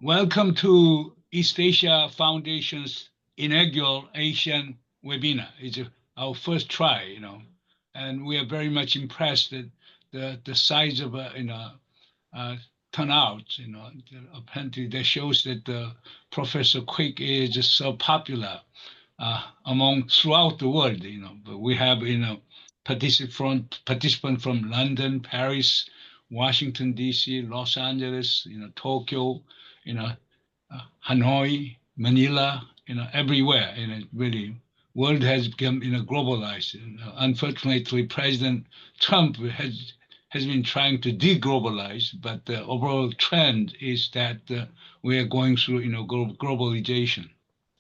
Welcome to East Asia Foundation's inaugural Asian webinar. It's our first try, and we are very much impressed that the size of turnout. Apparently that shows that Professor Kuik is so popular throughout the world. But we have participant from London, Paris, Washington D.C., Los Angeles, Tokyo, Hanoi, Manila, everywhere. Really, world has become globalized. Unfortunately, President Trump has been trying to de-globalize, but the overall trend is that we are going through globalization.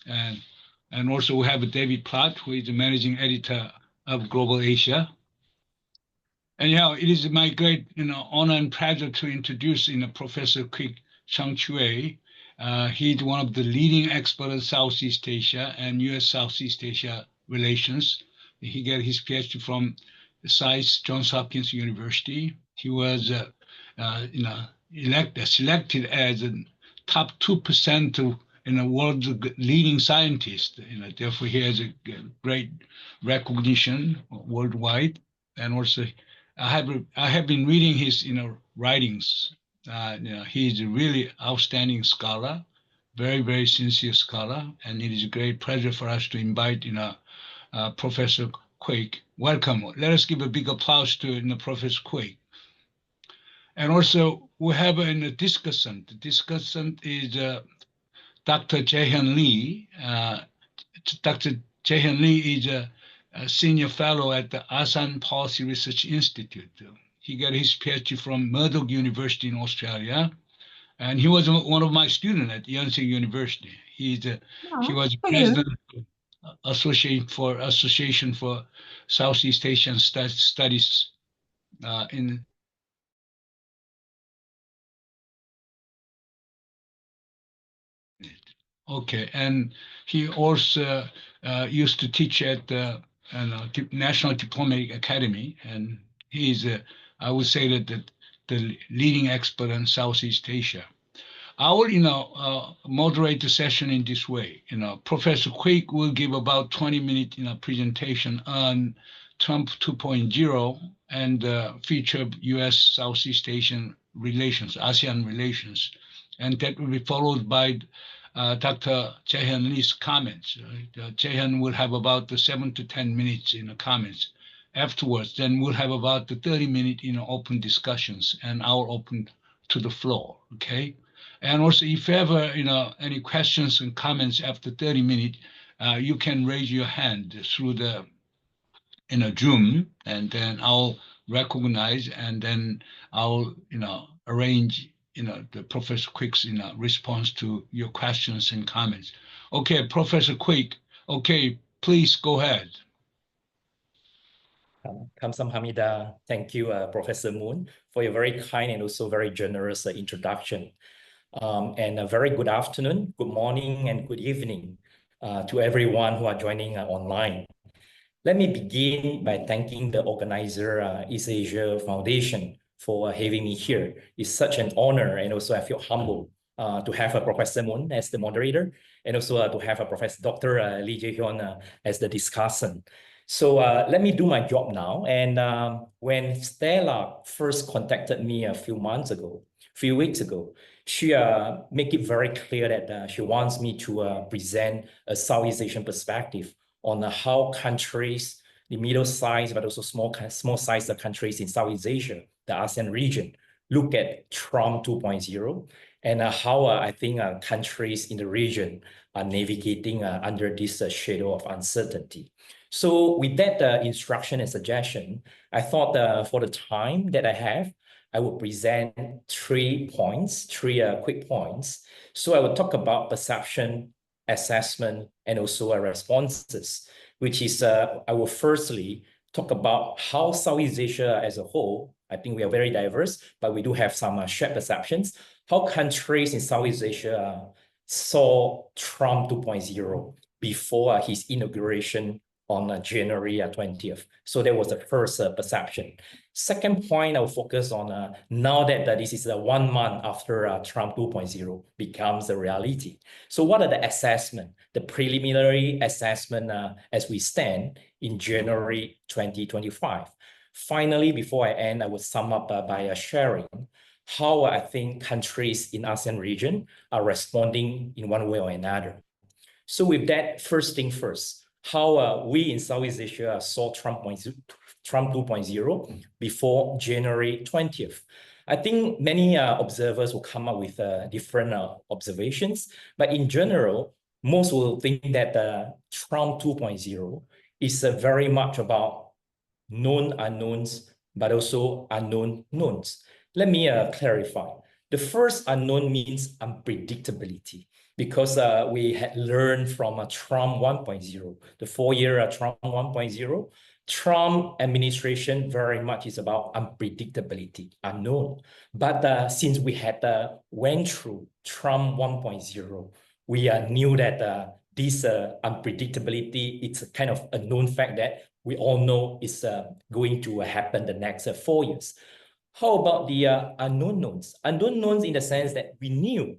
And also we have David Platt, who is the managing editor of Global Asia. And it is my great honor and pleasure to introduce Professor Kuik Cheng-Chwee. He's one of the leading experts in Southeast Asia and U.S. Southeast Asia relations. He got his PhD from SAIS, Johns Hopkins University. He was selected as a top 2% of world's leading scientist. Therefore he has a great recognition worldwide. And also I have been reading his writings. He is a really outstanding scholar, very, very sincere scholar, and it is a great pleasure for us to invite Professor Kuik. Welcome. Let us give a big applause to Professor Kuik. And also we have a discussant. The discussant is Dr. Jaehyon Lee. Dr. Jaehyon Lee is a senior fellow at the Asan Policy Research Institute. He got his PhD from Murdoch University in Australia, and he was one of my students at Yonsei University. He was president of Association for Southeast Asian Studies in. Okay, and he also used to teach at the National Diplomatic Academy, and he's, I would say that the leading expert in Southeast Asia. I will, moderate the session in this way. Professor Kuik will give about 20-minute, presentation on Trump 2.0 and future U.S. Southeast Asian relations, ASEAN relations, and that will be followed by Dr. Jaehyon Lee's comments. Jaehyon will have about the 7 to 10 minutes in the comments. Afterwards, then we'll have about the 30-minute open discussions, and I'll open to the floor. Okay, and also if ever any questions and comments after 30 minutes, you can raise your hand through the Zoom, and then I'll recognize, and then I'll arrange the Professor Kuik's response to your questions and comments. Okay, Professor Kuik, okay, please go ahead. Kamsahamnida. Thank you, Professor Moon, for your very kind and also very generous introduction. And a very good afternoon, good morning, and good evening to everyone who are joining online. Let me begin by thanking the organizer, East Asia Foundation, for having me here. It's such an honor, and also I feel humbled to have Professor Moon as the moderator, and also to have Professor Dr. Lee Jaehyon as the discussant. So let me do my job now. And when Stella first contacted me a few weeks ago, she made it very clear that she wants me to present a Southeast Asian perspective on how countries, the middle-sized but also small-sized countries in Southeast Asia, the ASEAN region, look at Trump 2.0 and how I think countries in the region are navigating under this shadow of uncertainty. So with that instruction and suggestion, I thought for the time that I have, I will present 3 quick points. So I will talk about perception, assessment, and also responses, which is I will firstly talk about how Southeast Asia as a whole, I think we are very diverse, but we do have some shared perceptions, how countries in Southeast Asia saw Trump 2.0 before his inauguration on January 20th. So that was the first perception. Second point, I'll focus on now that this is 1 month after Trump 2.0 becomes a reality. So what are the assessment, the preliminary assessment as we stand in January 2025? Finally, before I end, I will sum up by sharing how I think countries in ASEAN region are responding in one way or another. So with that, first thing first, how we in Southeast Asia saw Trump 2.0 before January 20th. I think many observers will come up with different observations, but in general, most will think that Trump 2.0 is very much about known unknowns, but also unknown knowns. Let me clarify. The first unknown means unpredictability, because we had learned from Trump 1.0, the 4-year Trump 1.0, Trump administration very much is about unpredictability, unknown. But since we had went through Trump 1.0, we knew that this unpredictability, it's a kind of a known fact that we all know is going to happen the next 4 years. How about the unknown knowns? Unknown knowns in the sense that we knew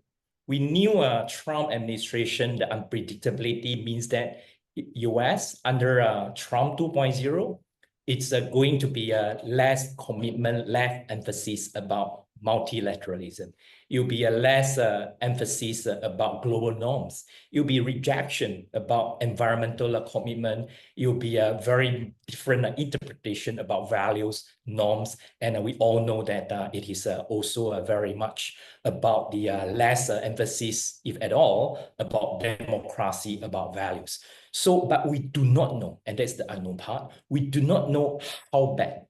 Trump administration, the unpredictability means that US under Trump 2.0, it's going to be less commitment, less emphasis about multilateralism. It'll be a less emphasis about global norms. It'll be rejection about environmental commitment. It'll be a very different interpretation about values, norms, and we all know that it is also very much about the less emphasis, if at all, about democracy, about values. So, but we do not know, and that's the unknown part, we do not know how bad.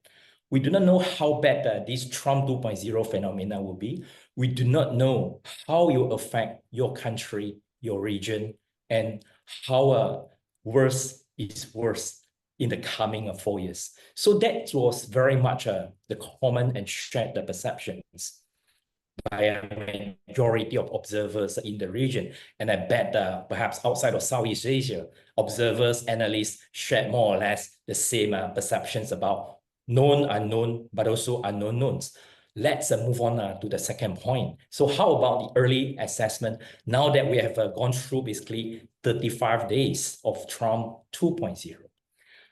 We do not know how bad this Trump 2.0 phenomena will be. We do not know how it will affect your country, your region, and how worse is worse in the coming 4 years. So that was very much the common and shared perceptions by a majority of observers in the region. And I bet perhaps outside of Southeast Asia, observers, analysts share more or less the same perceptions about known, unknown, but also unknown knowns. Let's move on to the second point. So how about the early assessment now that we have gone through basically 35 days of Trump 2.0?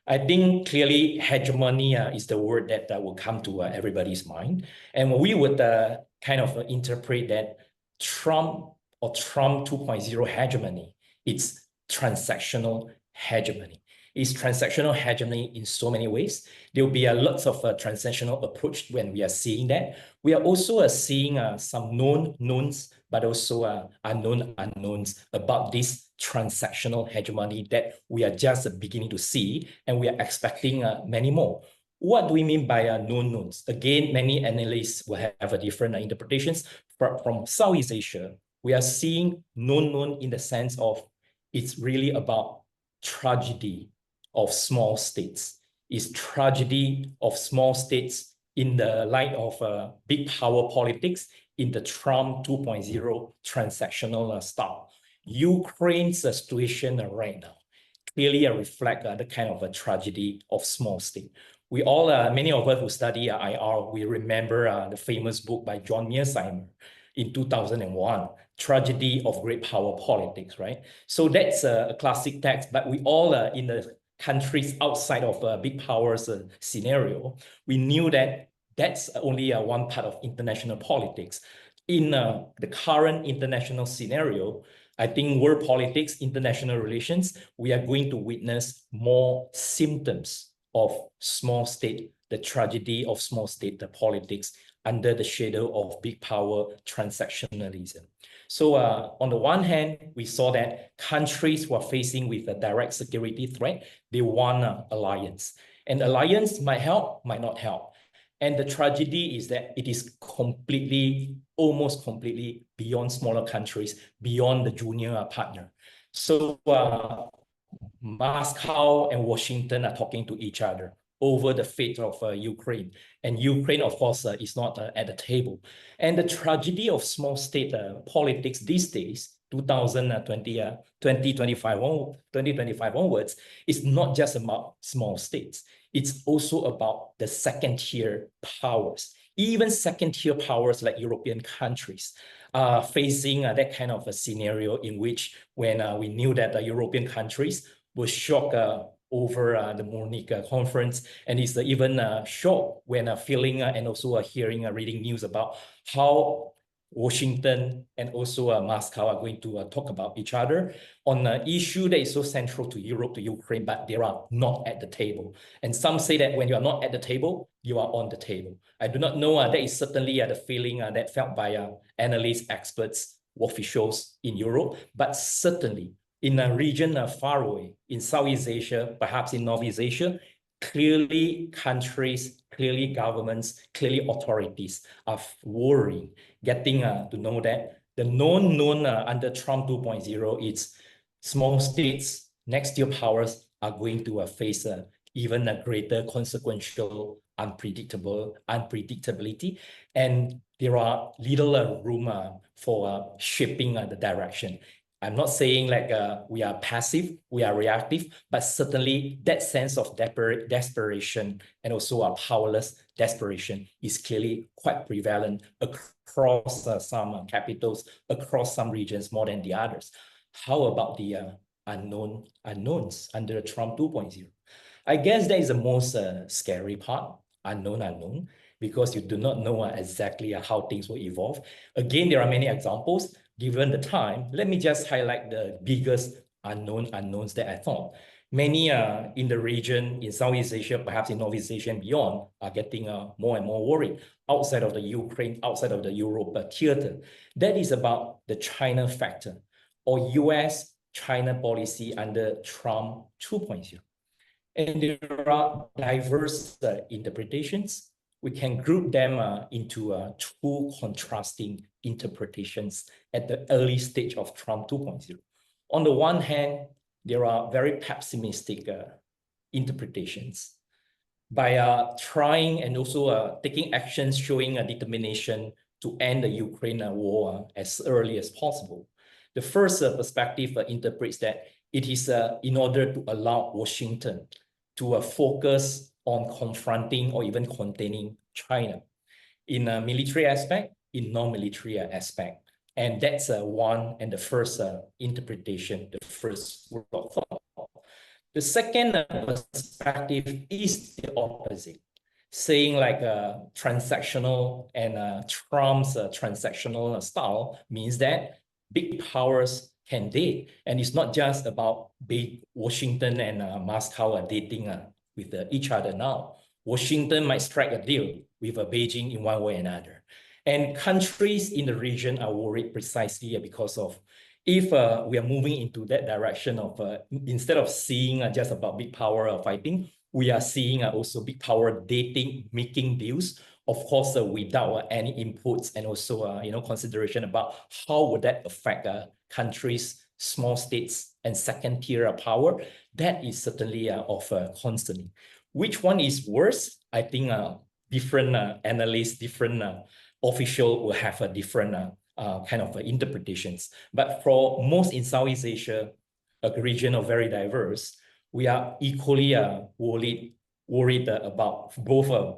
I think clearly hegemony is the word that will come to everybody's mind. And we would kind of interpret that Trump or Trump 2.0 hegemony, it's transactional hegemony. It's transactional hegemony in so many ways. There will be lots of transactional approach when we are seeing that. We are also seeing some known knowns, but also unknown unknowns about this transactional hegemony that we are just beginning to see, and we are expecting many more. What do we mean by known knowns? Again, many analysts will have different interpretations. From Southeast Asia, we are seeing known in the sense of it's really about tragedy of small states. It's tragedy of small states in the light of big power politics in the Trump 2.0 transactional style. Ukraine's situation right now clearly reflect the kind of a tragedy of small state. We all, many of us who study IR, we remember the famous book by John Mearsheimer in 2001, Tragedy of Great Power Politics, right? So that's a classic text, but we all in the countries outside of big powers scenario, we knew that that's only one part of international politics. In the current international scenario, I think world politics, international relations, we are going to witness more symptoms of small state, the tragedy of small state politics under the shadow of big power transactionalism. So on the one hand, we saw that countries who are facing with a direct security threat, they want an alliance. And alliance might help, might not help. And the tragedy is that it is completely, almost completely beyond smaller countries, beyond the junior partner. So Moscow and Washington are talking to each other. over the fate of Ukraine. And Ukraine, of course, is not at the table. And the tragedy of small state politics these days, 2025 onwards, is not just about small states. It's also about the second-tier powers. Even second-tier powers like European countries are facing that kind of a scenario in which when we knew that the European countries were shocked over the Munich conference, and it's even shocked when feeling and also hearing, reading news about how Washington and also Moscow are going to talk about each other on an issue that is so central to Europe, to Ukraine, but they are not at the table. And some say that when you are not at the table, you are on the table. I do not know. That is certainly the feeling that felt by analysts, experts, officials in Europe, but certainly in a region far away, in Southeast Asia, perhaps in Northeast Asia, clearly countries, clearly governments, clearly authorities are worrying, getting to know that the known under Trump 2.0 is small states, next-tier powers are going to face even a greater consequential unpredictability, and there are little room for shaping the direction. I'm not saying like we are passive, we are reactive, but certainly that sense of desperation and also a powerless desperation is clearly quite prevalent across some capitals, across some regions more than the others. How about the unknowns under Trump 2.0? I guess that is the most scary part, unknown, because you do not know exactly how things will evolve. Again, there are many examples. Given the time, let me just highlight the biggest unknowns that I thought. Many in the region, in Southeast Asia, perhaps in Northeast Asia and beyond, are getting more and more worried outside of the Ukraine, outside of the Europe theater. That is about the China factor or US-China policy under Trump 2.0. And there are diverse interpretations. We can group them into two contrasting interpretations at the early stage of Trump 2.0. On the one hand, there are very pessimistic interpretations. By trying and also taking actions showing a determination to end the Ukraine war as early as possible. The first perspective interprets that it is in order to allow Washington to focus on confronting or even containing China in a military aspect, in non-military aspect. And that's one and the first interpretation, the first school of thought. The second perspective is the opposite, saying like transactional and Trump's transactional style means that big powers can date. And it's not just about big Washington and Moscow are dating with each other now. Washington might strike a deal with Beijing in one way or another. And countries in the region are worried precisely because of if we are moving into that direction of instead of seeing just about big power fighting, we are seeing also big power dating, making deals, of course, without any inputs and also consideration about how would that affect countries, small states, and second-tier power. That is certainly of concern. Which one is worse? I think different analysts, different officials will have a different kind of interpretations. But for most in Southeast Asia, a region of very diverse, we are equally worried about both the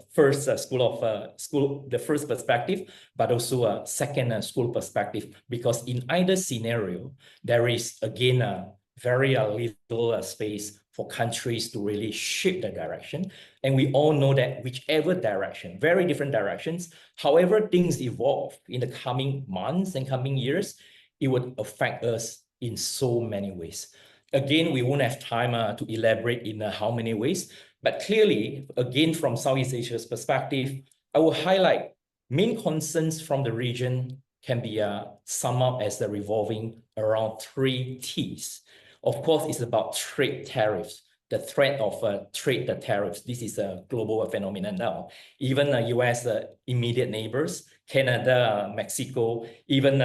first perspective, but also a second school perspective, because in either scenario, there is again very little space for countries to really shape the direction. And we all know that whichever direction, very different directions, however things evolve in the coming months and coming years, it would affect us in so many ways. Again, we won't have time to elaborate in how many ways, but clearly, again, from Southeast Asia's perspective, I will highlight main concerns from the region can be summed up as revolving around 3 T's. Of course, it's about trade tariffs, the threat of trade tariffs. This is a global phenomenon now. Even US immediate neighbors, Canada, Mexico, even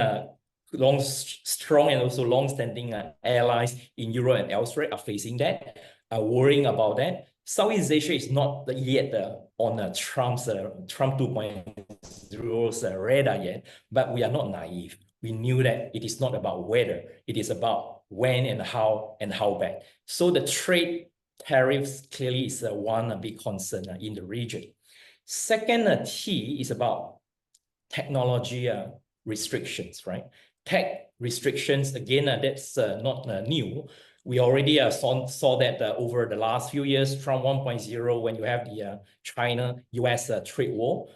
strong and also long-standing allies in Europe and elsewhere are facing that, are worrying about that. Southeast Asia is not yet on Trump 2.0's radar yet, but we are not naive. We knew that it is not about whether, it is about when and how bad. So the trade tariffs clearly is one big concern in the region. Second T is about technology restrictions, right? Tech restrictions, again, that's not new. We already saw that over the last few years, Trump 1.0, when you have the China-US trade war.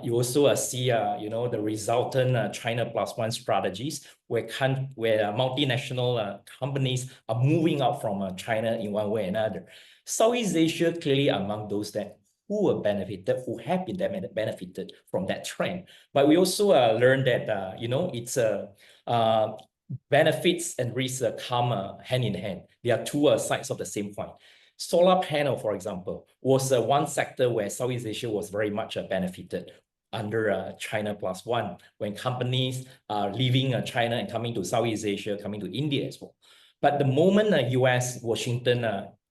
You also see, the resultant China +1 strategies, where multinational companies are moving out from China in one way or another. Southeast Asia clearly among those that who have been benefited from that trend. But we also learned that, it's benefits and risks come hand in hand. There are two sides of the same coin. Solar panel, for example, was one sector where Southeast Asia was very much benefited under China +1, when companies are leaving China and coming to Southeast Asia, coming to India as well. But the moment US, Washington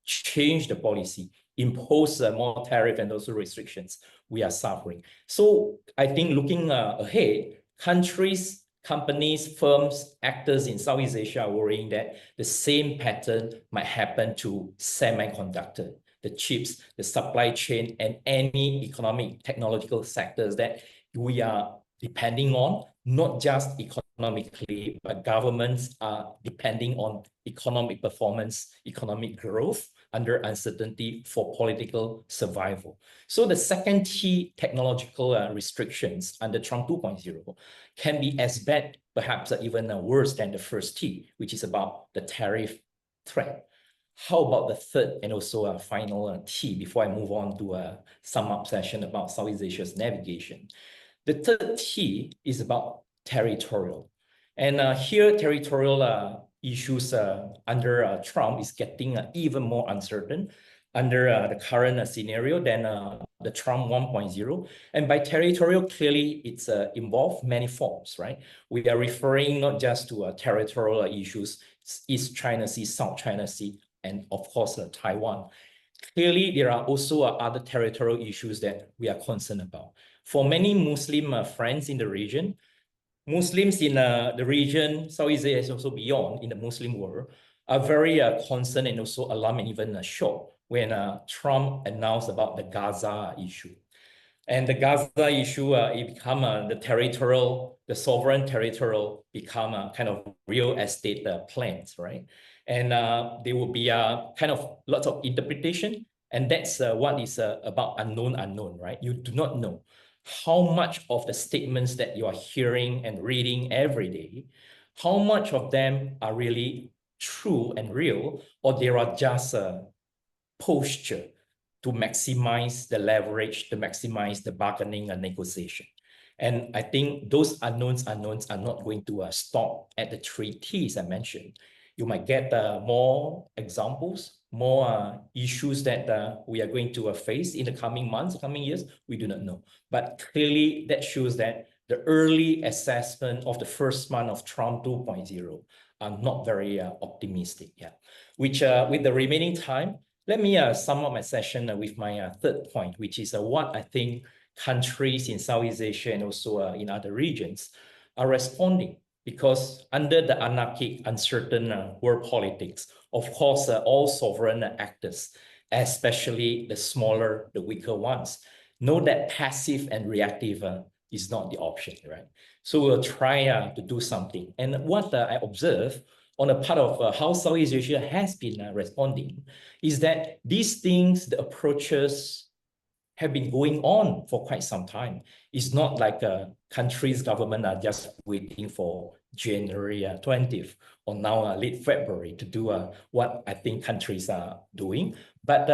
changed the policy, impose more tariff and also restrictions, we are suffering. So I think looking ahead, countries, companies, firms, actors in Southeast Asia are worrying that the same pattern might happen to semiconductor, the chips, the supply chain, and any economic technological sectors that we are depending on, not just economically, but governments are depending on economic performance, economic growth, under uncertainty for political survival. So the second T, technological restrictions under Trump 2.0 can be as bad, perhaps even worse than the first T, which is about the tariff threat. How about the third and also final T, before I move on to a sum-up session about Southeast Asia's navigation? The third T is about territorial. And here, territorial issues under Trump is getting even more uncertain under the current scenario than the Trump 1.0. And by territorial, clearly it's involved many forms, right? We are referring not just to territorial issues, East China Sea, South China Sea, and of course, Taiwan. Clearly, there are also other territorial issues that we are concerned about. For many Muslim friends in the region, Muslims in the region, Southeast Asia, and also beyond in the Muslim world, are very concerned and also alarmed and even shocked when Trump announced about the Gaza issue. And the Gaza issue, it become the sovereign territorial become kind of real estate plans, right? And there will be kind of lots of interpretation. And that's what is about unknown, right? You do not know how much of the statements that you are hearing and reading every day, how much of them are really true and real, or they are just a posture to maximize the leverage, to maximize the bargaining and negotiation. And I think those unknowns are not going to stop at the 3 T's I mentioned. You might get more examples, more issues that we are going to face in the coming months, coming years. We do not know. But clearly that shows that the early assessment of the first month of Trump 2.0 are not very optimistic. Yeah. Which with the remaining time, let me sum up my session with my third point, which is what I think countries in Southeast Asia and also in other regions are responding. Because under the anarchic, uncertain world politics, of course, all sovereign actors, especially the smaller, the weaker ones, know that passive and reactive is not the option, right? So we'll try to do something. And what I observe on a part of how Southeast Asia has been responding is that these things, the approaches, have been going on for quite some time. It's not like a country's government are just waiting for January 20th or now late February to do what I think countries are doing. But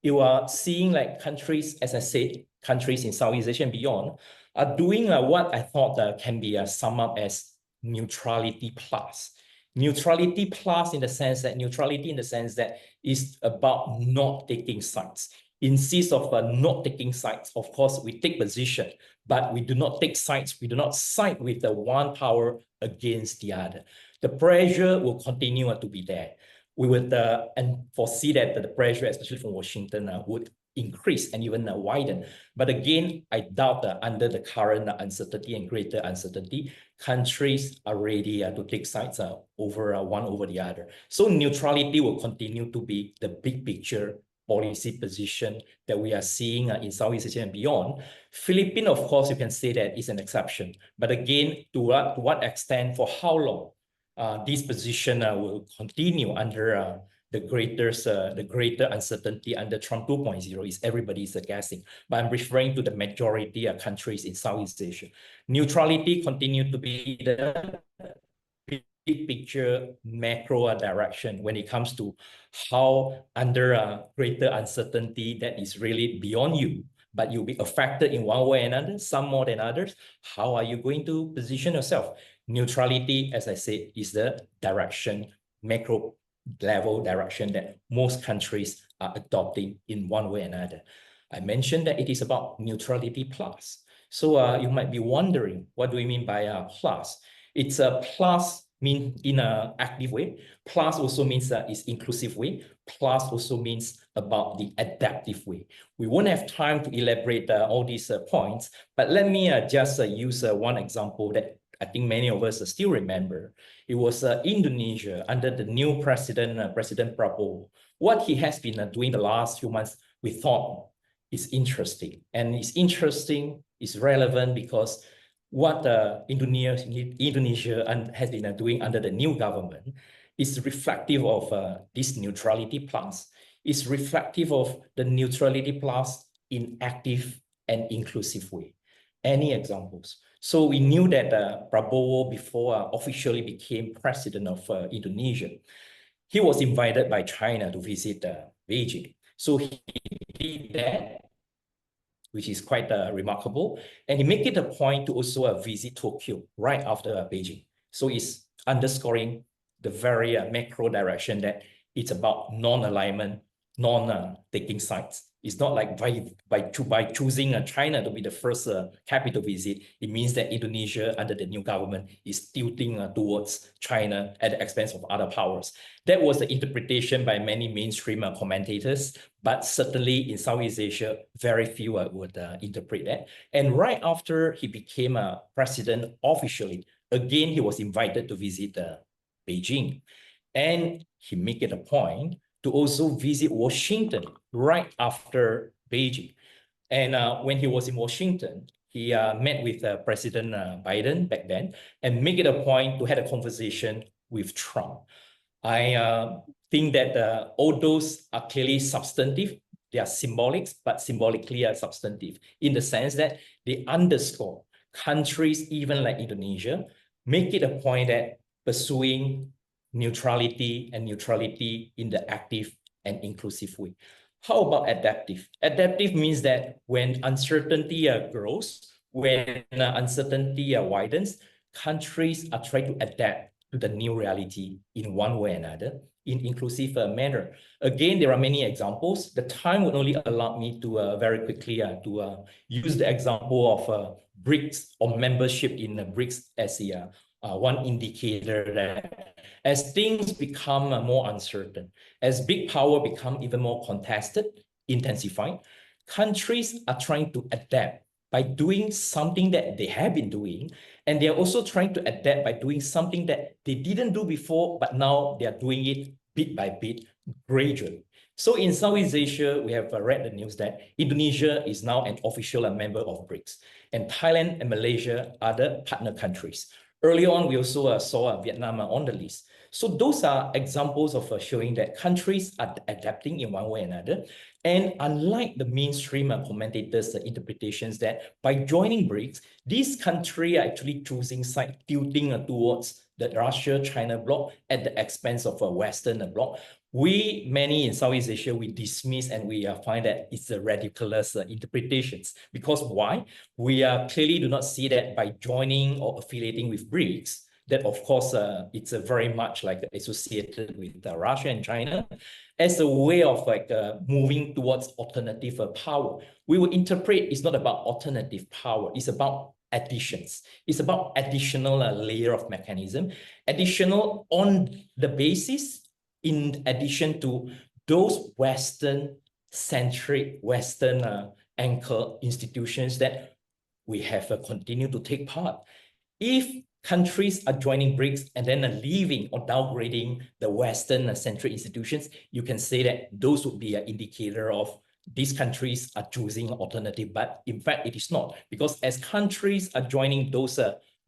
you are seeing like countries, as I said, countries in Southeast Asia and beyond are doing what I thought can be summed up as neutrality plus. Neutrality plus in the sense that is about not taking sides. Insist of not taking sides. Of course, we take position, but we do not take sides. We do not side with the one power against the other. The pressure will continue to be there. we would and foresee that the pressure, especially from Washington, would increase and even widen. But again, I doubt that under the current uncertainty and greater uncertainty, countries are ready to take sides over one over the other. So neutrality will continue to be the big picture policy position that we are seeing in Southeast Asia and beyond. Philippines, of course, you can say that is an exception. But again, to what extent, for how long this position will continue under the greater uncertainty under Trump 2.0 is everybody's guessing. But I'm referring to the majority of countries in Southeast Asia. Neutrality continued to be the big picture macro direction when it comes to how under greater uncertainty that is really beyond you, but you'll be affected in one way or another, some more than others. How are you going to position yourself? Neutrality, as I said, is the direction, macro level direction that most countries are adopting in one way or another. I mentioned that it is about neutrality plus. So you might be wondering, what do we mean by plus? It's a plus mean in an active way. Plus also means it's inclusive way. Plus also means about the adaptive way. We won't have time to elaborate all these points, but let me just use one example that I think many of us still remember. It was Indonesia under the new president, President Prabowo. What he has been doing the last few months, we thought is interesting. And it's interesting, it's relevant because what Indonesia has been doing under the new government is reflective of this neutrality plus. It's reflective of the neutrality plus in active and inclusive way. Any examples? So we knew that Prabowo, before officially became president of Indonesia, he was invited by China to visit Beijing. So he did that, which is quite remarkable. And he made it a point to also visit Tokyo right after Beijing. So it's underscoring the very macro direction that it's about non-alignment, non-taking sides. It's not like by choosing China to be the first capital visit, it means that Indonesia under the new government is tilting towards China at the expense of other powers. That was the interpretation by many mainstream commentators, but certainly in Southeast Asia, very few would interpret that. And right after he became a president officially, again, he was invited to visit Beijing. And he made it a point to also visit Washington right after Beijing. And when he was in Washington, he met with President Biden back then and made it a point to have a conversation with Trump. I think that all those are clearly substantive. They are symbolic, but symbolically are substantive in the sense that they underscore countries, even like Indonesia, make it a point that pursuing neutrality and neutrality in the active and inclusive way. How about adaptive? Adaptive means that when uncertainty grows, when uncertainty widens, countries are trying to adapt to the new reality in one way or another, in inclusive manner. Again, there are many examples. The time would only allow me to very quickly to use the example of BRICS or membership in BRICS as one indicator that as things become more uncertain, as big power become even more contested, intensified, countries are trying to adapt by doing something that they have been doing, and they are also trying to adapt by doing something that they didn't do before, but now they are doing it bit by bit, gradually. So in Southeast Asia, we have read the news that Indonesia is now an official member of BRICS, and Thailand and Malaysia are the partner countries. Earlier on, we also saw Vietnam on the list. So those are examples of showing that countries are adapting in one way or another. And unlike the mainstream commentators' interpretations that by joining BRICS, these countries are actually choosing side, tilting towards the Russia-China bloc at the expense of a Western bloc. Many in Southeast Asia, we dismiss and we find that it's a ridiculous interpretations. Because why? We clearly do not see that by joining or affiliating with BRICS, that of course, it's very much like associated with Russia and China as a way of moving towards alternative power. We will interpret it's not about alternative power, it's about additions. It's about additional layer of mechanism, additional on the basis in addition to those Western-centric, Western anchor institutions that we have continued to take part. If countries are joining BRICS and then leaving or downgrading the Western-centric institutions, you can say that those would be an indicator of these countries are choosing an alternative. But in fact, it is not, because as countries are joining those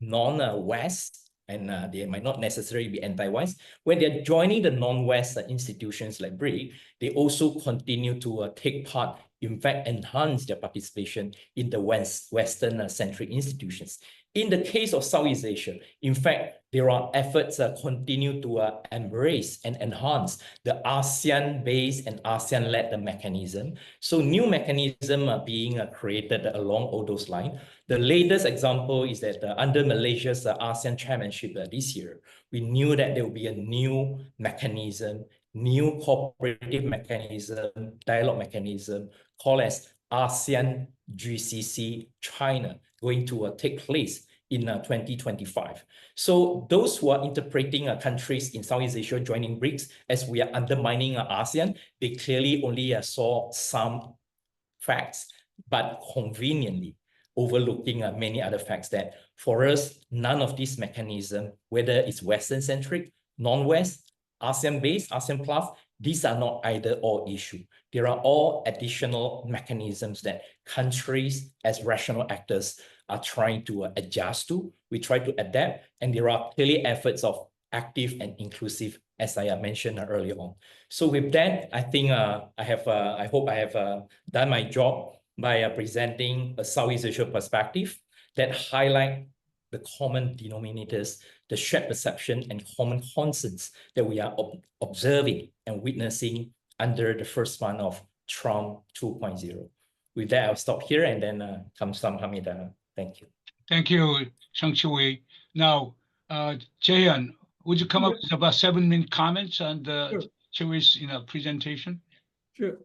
non-West, and they might not necessarily be anti-West, when they're joining the non-West institutions like BRICS, they also continue to take part, in fact, enhance their participation in the Western-centric institutions. In the case of Southeast Asia, in fact, there are efforts continue to embrace and enhance the ASEAN-based and ASEAN-led mechanism. So new mechanism are being created along all those lines. The latest example is that under Malaysia's ASEAN chairmanship this year, we knew that there will be a new mechanism, new cooperative mechanism, dialogue mechanism, called as ASEAN GCC China, going to take place in 2025. So those who are interpreting countries in Southeast Asia joining BRICS as we are undermining ASEAN, they clearly only saw some facts, but conveniently overlooking many other facts that for us, none of these mechanisms, whether it's Western-centric, non-West, ASEAN-based, ASEAN Plus, these are not either or issue. There are all additional mechanisms that countries as rational actors are trying to adjust to. We try to adapt, and there are clearly efforts of active and inclusive, as I mentioned earlier on. So with that, I think I hope I have done my job by presenting a Southeast Asia perspective that highlight the common denominators, the shared perception and common concerns that we are observing and witnessing under the first month of Trump 2.0. With that, I'll stop here and then come some Hamida. Thank you. Thank you, Cheng-Chwee. Now, Jaehyon, would you come up with about 7-minute comments on the Chew's presentation? Sure.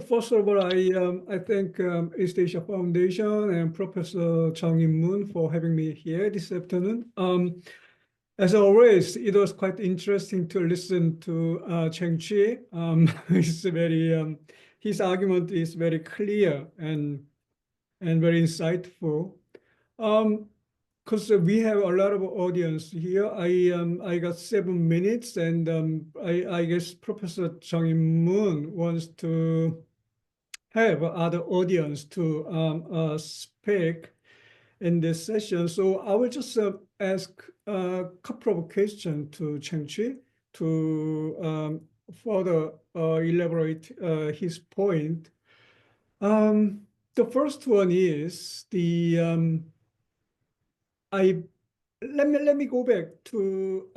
First of all, I thank East Asia Foundation and Professor Chung-in for having me here this afternoon. As always, it was quite interesting to listen to Cheng-Chwee. It's very, his argument is very clear and very insightful. Because we have a lot of audience here, I got 7 minutes, and I guess Professor Chung-in wants to have other audience to speak in this session. So I will just ask a couple of questions to Cheng-Chwee to further elaborate his point. The first one is let me go back to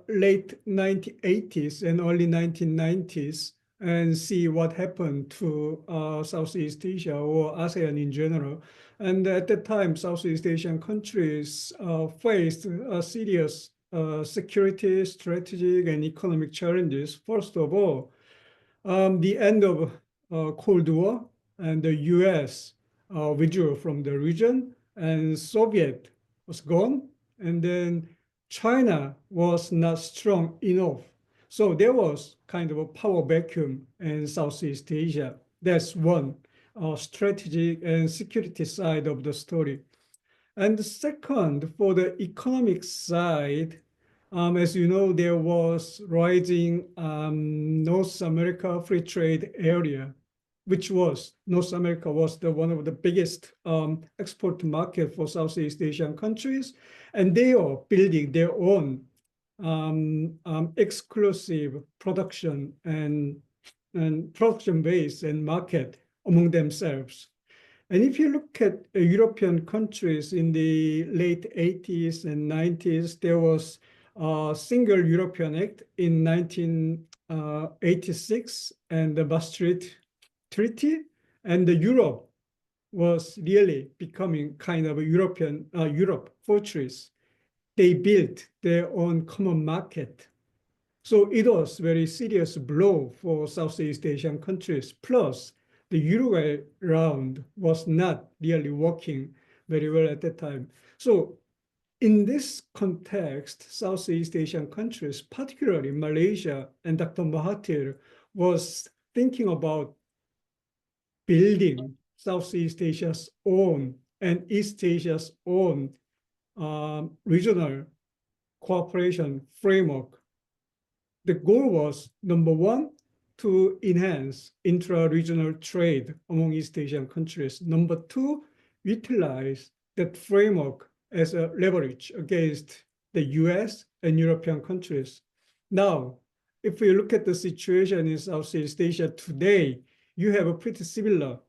late 1980s and early 1990s and see what happened to Southeast Asia or ASEAN in general. And at that time, Southeast Asian countries faced serious security, strategic, and economic challenges. First of all, the end of Cold War, and the US withdrew from the region, and Soviet was gone, and then China was not strong enough. So there was kind of a power vacuum in Southeast Asia. That's one strategic and security side of the story. And the second, for the economic side, as you know, there was rising North America free trade area, which was North America was one of the biggest export market for Southeast Asian countries, and they are building their own exclusive production and production base and market among themselves. And if you look at European countries in the late 80s and 90s, there was a single European Act in 1986 and the Maastricht Treaty, and the Europe was really becoming kind of a Europe fortress. They built their own common market. So it was a very serious blow for Southeast Asian countries. Plus, the Uruguay round was not really working very well at that time. So in this context, Southeast Asian countries, particularly Malaysia and Dr. Mahathir, was thinking about building Southeast Asia's own and East Asia's own regional cooperation framework. The goal was, number one, to enhance intra-regional trade among East Asian countries. Number two, utilize that framework as a leverage against the US and European countries. Now, if we look at the situation in Southeast Asia today, you have a pretty similar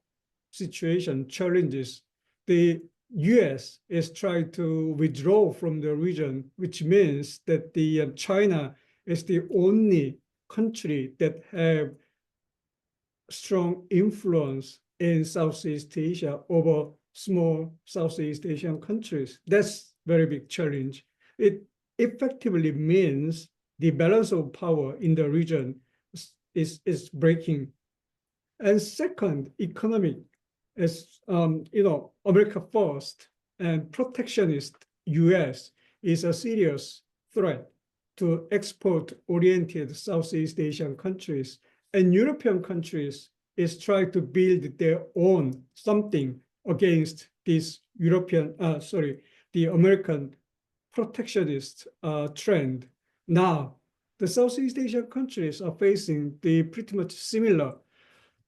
situation, challenges. The US is trying to withdraw from the region, which means that the China is the only country that have strong influence in Southeast Asia over small Southeast Asian countries. That's very big challenge. It effectively means the balance of power in the region is breaking. And second, economic, as America first and protectionist US is a serious threat to export-oriented Southeast Asian countries. And European countries is trying to build their own something against this the American protectionist trend. Now, the Southeast Asian countries are facing the pretty much similar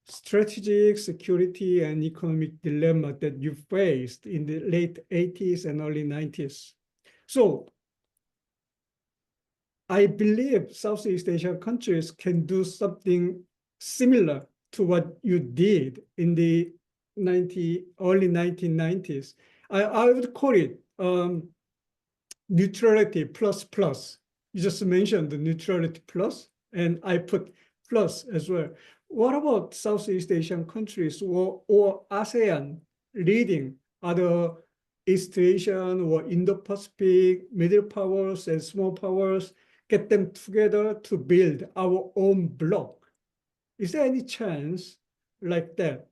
strategic, security, and economic dilemma that you faced in the late 80s and early 90s. So I believe Southeast Asian countries can do something similar to what you did in the early 1990s. I would call it neutrality plus plus. You just mentioned the neutrality plus, and I put plus as well. What about Southeast Asian countries or ASEAN leading other East Asian or Indo-Pacific middle powers and small powers, get them together to build our own bloc? Is there any chance like that,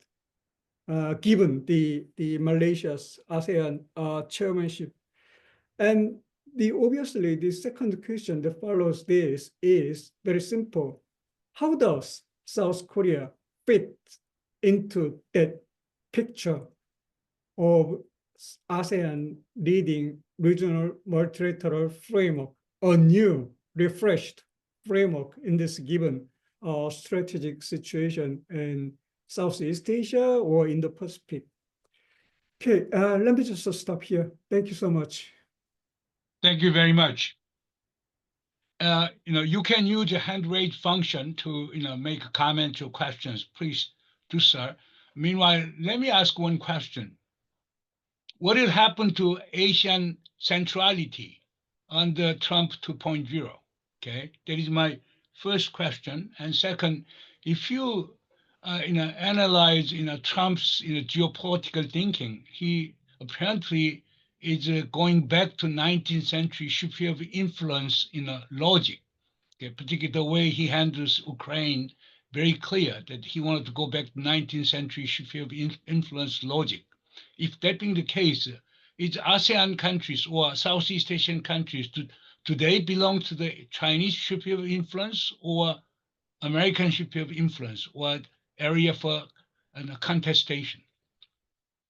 given the Malaysia's ASEAN chairmanship? And obviously, the second question that follows this is very simple. How does South Korea fit into that picture of ASEAN leading regional multilateral framework, a new, refreshed framework in this given strategic situation in Southeast Asia or in the Pacific? Okay, let me just stop here. Thank you so much. Thank you very much. You can use the hand raise function to, make a comment or questions. Please do, sir. Meanwhile, let me ask one question. What will happen to Asian centrality under Trump 2.0? Okay, that is my first question. And second, if you, analyze, Trump's, geopolitical thinking, he apparently is going back to 19th century sphere of influence in a logic, okay, particularly the way he handles Ukraine, very clear that he wanted to go back to 19th century sphere of influence logic. If that being the case, is ASEAN countries or Southeast Asian countries, do they belong to the Chinese sphere of influence or American sphere of influence or area for a contestation?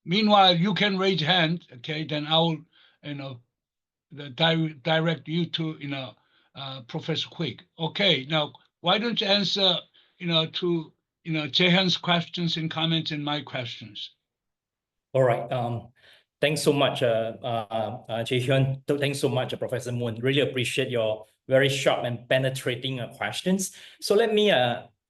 Meanwhile, you can raise hand, okay? Then I'll, direct you to, Professor Kuik. Okay, now why don't you answer, to, Jaehyon's questions and comments and my questions? All right. Thanks so much, Jaehyon. Thanks so much, Professor Moon. Really appreciate your very sharp and penetrating questions. So let me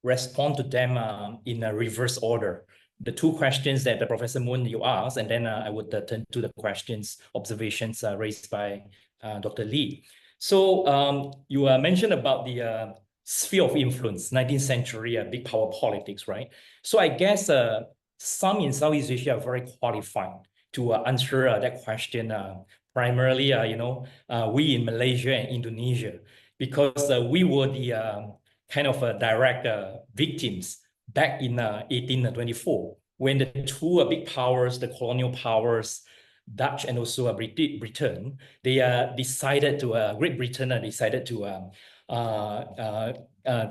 respond to them in a reverse order. The two questions that Professor Moon you asked, and then I would turn to the questions, observations raised by Dr. Lee. So you mentioned about the sphere of influence, 19th century big power politics, right? So I guess some in Southeast Asia are very qualified to answer that question. Primarily, we in Malaysia and Indonesia, because we were the kind of direct victims back in 1824, when the two big powers, the colonial powers, Dutch and also Britain, they decided to, Great Britain decided to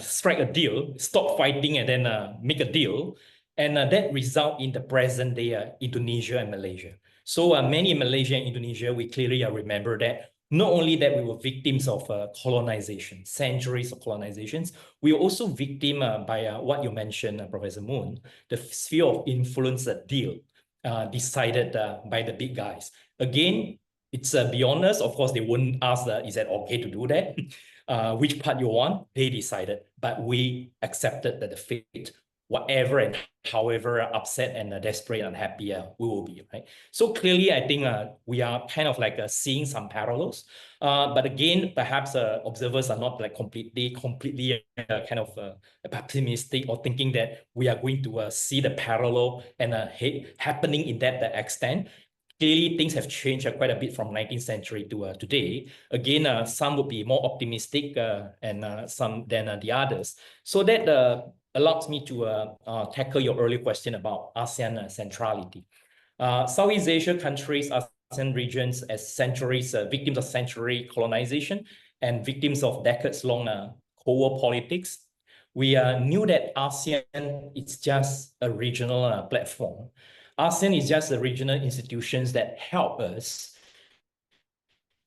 strike a deal, stop fighting and then make a deal. And that result in the present day Indonesia and Malaysia. So many in Malaysia and Indonesia, we clearly remember that not only that we were victims of colonization, centuries of colonizations, we were also victim by what you mentioned, Professor Moon, the sphere of influence deal decided by the big guys. Again, it's beyond us. Of course, they wouldn't ask, is that okay to do that? Which part you want? They decided, but we accepted that the fate, whatever and however upset and desperate and unhappy we will be, right? So clearly, I think we are kind of like seeing some parallels. But again, perhaps observers are not like completely kind of optimistic or thinking that we are going to see the parallel and happening in that extent. Clearly, things have changed quite a bit from 19th century to today. Again, some would be more optimistic and some than the others. So that allows me to tackle your earlier question about ASEAN centrality. Southeast Asia countries, ASEAN regions as centuries, victims of century colonization and victims of decades-long Cold War politics. We knew that ASEAN is just a regional platform. ASEAN is just the regional institutions that help us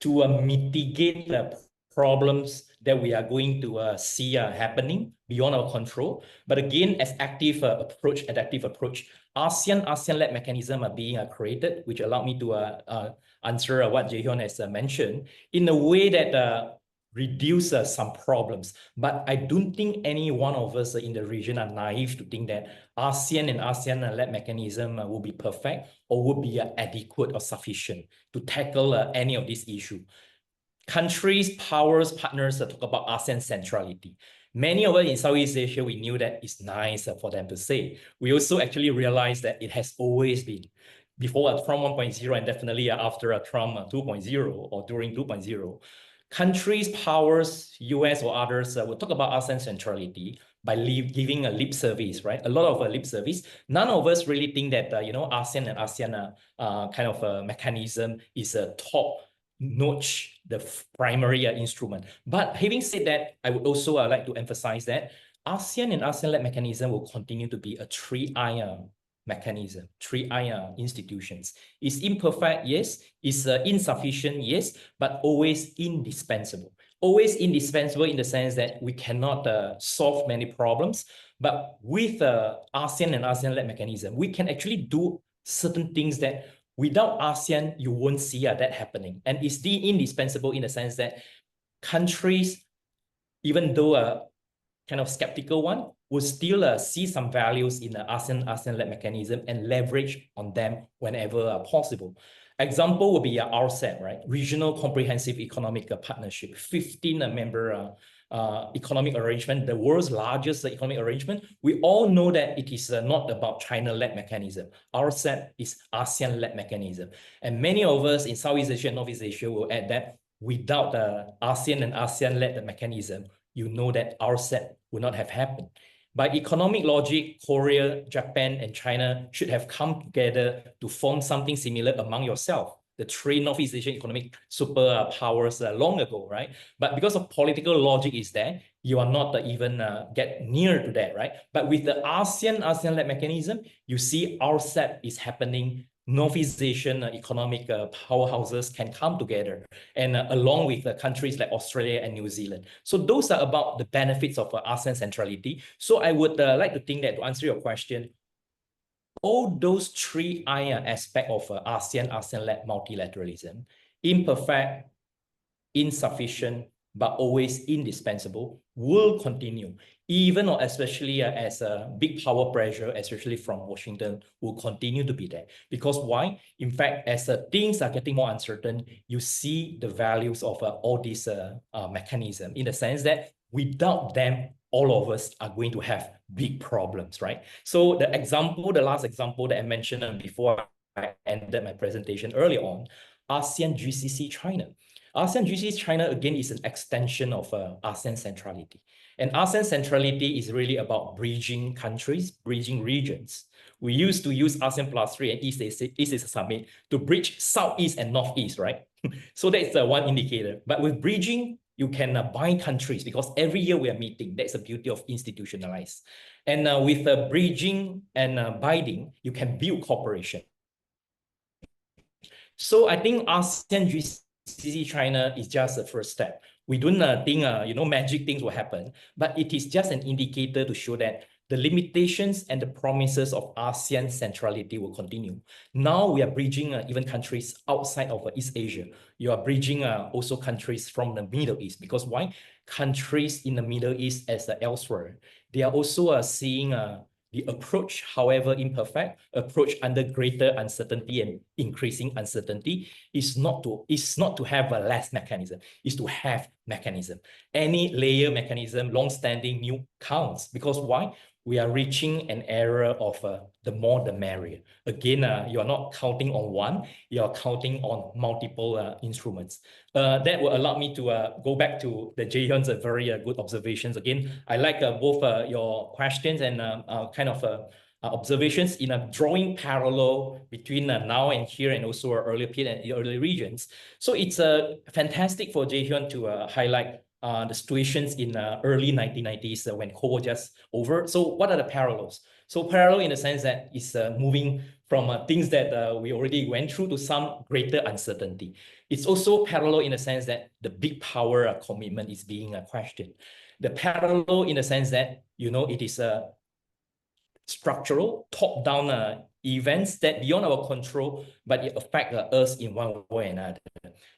to mitigate the problems that we are going to see happening beyond our control. But again, as adaptive approach, ASEAN-led mechanism are being created, which allow me to answer what Jaehyon has mentioned in a way that reduce some problems. But I don't think any one of us in the region are naive to think that ASEAN and ASEAN-led mechanism will be perfect or will be adequate or sufficient to tackle any of these issues. Countries, powers, partners talk about ASEAN centrality. Many of us in Southeast Asia, we knew that it's nice for them to say. We also actually realized that it has always been. Before Trump 1.0 and definitely after Trump 2.0 or during 2.0, countries, powers, US or others will talk about ASEAN centrality by giving a lip service, right? A lot of lip service. None of us really think that, ASEAN and ASEAN kind of mechanism is a top-notch, the primary instrument. But having said that, I would also like to emphasize that ASEAN and ASEAN-led mechanism will continue to be a three-eye mechanism, three-eye institutions. It's imperfect, yes. It's insufficient, yes, but always indispensable. Always indispensable in the sense that we cannot solve many problems, but with ASEAN and ASEAN-led mechanism, we can actually do certain things that without ASEAN, you won't see that happening. And it's indispensable in the sense that countries, even though kind of skeptical one, will still see some values in the ASEAN-led mechanism and leverage on them whenever possible. Example would be RCEP, right? Regional Comprehensive Economic Partnership, 15-member economic arrangement, the world's largest economic arrangement. We all know that it is not about China-led mechanism. RCEP is ASEAN-led mechanism. And many of us in Southeast Asia and Northeast Asia will add that without the ASEAN and ASEAN-led mechanism, you know that RCEP would not have happened. By economic logic, Korea, Japan, and China should have come together to form something similar among yourself, the three Northeast Asian economic superpowers long ago, right? But because of political logic is there, you are not even get near to that, right? But with the ASEAN-led mechanism, you see RCEP is happening. Northeast Asian economic powerhouses can come together and along with countries like Australia and New Zealand. So those are about the benefits of ASEAN centrality. So I would like to think that to answer your question, all those three aspects of ASEAN-led multilateralism, imperfect, insufficient, but always indispensable, will continue, even or especially as a big power pressure, especially from Washington, will continue to be there. Because why? In fact, as things are getting more uncertain, you see the values of all these mechanisms in the sense that without them, all of us are going to have big problems, right? So the last example that I mentioned before I ended my presentation earlier on, ASEAN GCC China. ASEAN GCC China, again, is an extension of ASEAN centrality. And ASEAN centrality is really about bridging countries, bridging regions. We used to use ASEAN +3 and East Asia Summit to bridge Southeast and Northeast, right? So that's one indicator. But with bridging, you can bind countries because every year we are meeting. That's the beauty of institutionalized. And with bridging and binding, you can build cooperation. So I think ASEAN GCC China is just the first step. We don't think magic things will happen, but it is just an indicator to show that the limitations and the promises of ASEAN centrality will continue. Now we are bridging even countries outside of East Asia. You are bridging also countries from the Middle East, because why? Countries in the Middle East as elsewhere, they are also seeing the approach, however imperfect, approach under greater uncertainty and increasing uncertainty is not to have a less mechanism, is to have mechanism. Any layer mechanism, long-standing, new counts. Because why? We are reaching an era of the more the merrier. Again, you are not counting on one, you are counting on multiple instruments. That will allow me to go back to the Jaehyon's very good observations. Again, I like both your questions and kind of observations in a drawing parallel between now and here, and also our earlier period and early regions. So it's fantastic for Jaehyon to highlight the situations in early 1990s when Cold War just over. So what are the parallels? So parallel in the sense that it's moving from things that we already went through to some greater uncertainty. It's also parallel in the sense that the big power commitment is being questioned. The parallel in the sense that, it is structural, top-down events that beyond our control, but it affect us in one way or another.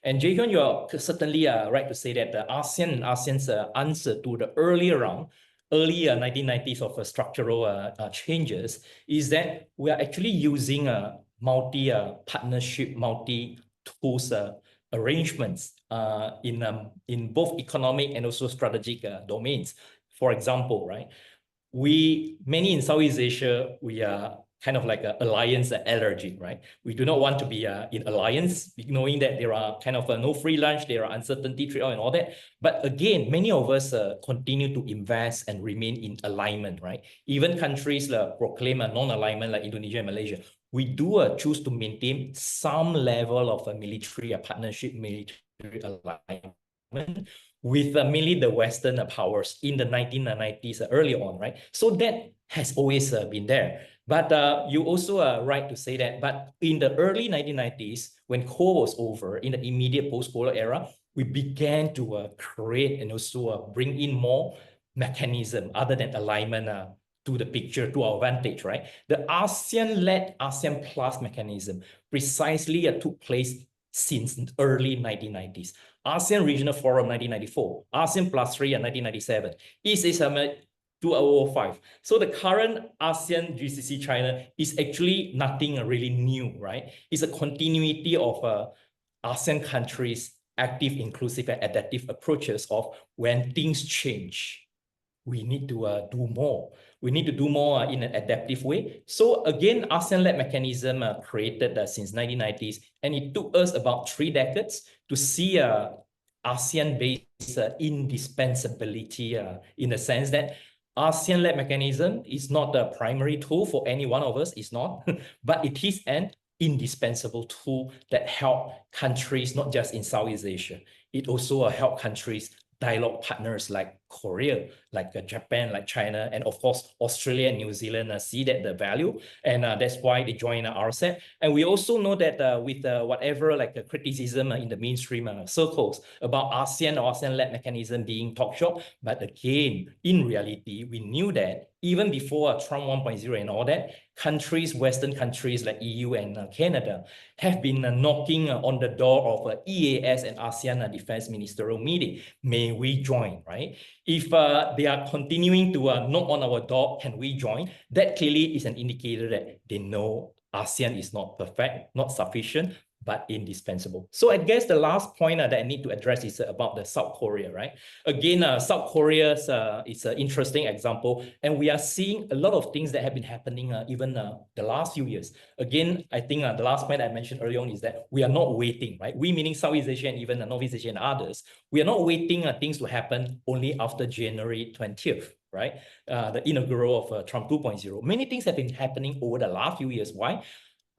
And Jaehyon, you are certainly right to say that the ASEAN and ASEAN's answer to the early 1990s of structural changes is that we are actually using multi-partnership, multi-tools arrangements in both economic and also strategic domains. For example, right? Many in Southeast Asia, we are kind of like an alliance allergy, right? We do not want to be in alliance, knowing that there are kind of no free lunch, there are uncertainty, trade-off and all that. But again, many of us continue to invest and remain in alignment, right? Even countries proclaim a non-alignment like Indonesia and Malaysia. We do choose to maintain some level of a military partnership, military alignment with mainly the Western powers in the 1990s early on, right? So that has always been there. But you also are right to say that, but in the early 1990s, when Cold War was over, in the immediate post-Cold War era, we began to create and also bring in more mechanism other than alignment to the picture, to our advantage, right? The ASEAN-led ASEAN Plus mechanism precisely took place since early 1990s. ASEAN Regional Forum 1994, ASEAN +3 in 1997, East Asia Summit 2005. So the current ASEAN GCC China is actually nothing really new, right? It's a continuity of ASEAN countries' active, inclusive, and adaptive approaches of when things change, we need to do more. We need to do more in an adaptive way. So again, ASEAN-led mechanism created since 1990s, and it took us about 3 decades to see ASEAN-based indispensability in the sense that ASEAN-led mechanism is not the primary tool for any one of us, it's not, but it is an indispensable tool that help countries, not just in Southeast Asia. It also help countries, dialogue partners like Korea, like Japan, like China, and of course, Australia and New Zealand see that the value, and that's why they join RCEP. And we also know that with whatever criticism in the mainstream circles about ASEAN or ASEAN-led mechanism being talk shop, but again, in reality, we knew that even before Trump 1.0 and all that, countries, Western countries like EU and Canada have been knocking on the door of EAS and ASEAN Defense Ministerial meeting. May we join, right? If they are continuing to knock on our door, can we join? That clearly is an indicator that they know ASEAN is not perfect, not sufficient, but indispensable. So I guess the last point that I need to address is about the South Korea, right? Again, South Korea is an interesting example, and we are seeing a lot of things that have been happening even the last few years. Again, I think the last point I mentioned earlier on is that we are not waiting, right? We, meaning Southeast Asia and even Northeast Asia and others, we are not waiting things to happen only after January 20th. Right, the inaugural of Trump 2.0. Many things have been happening over the last few years. Why?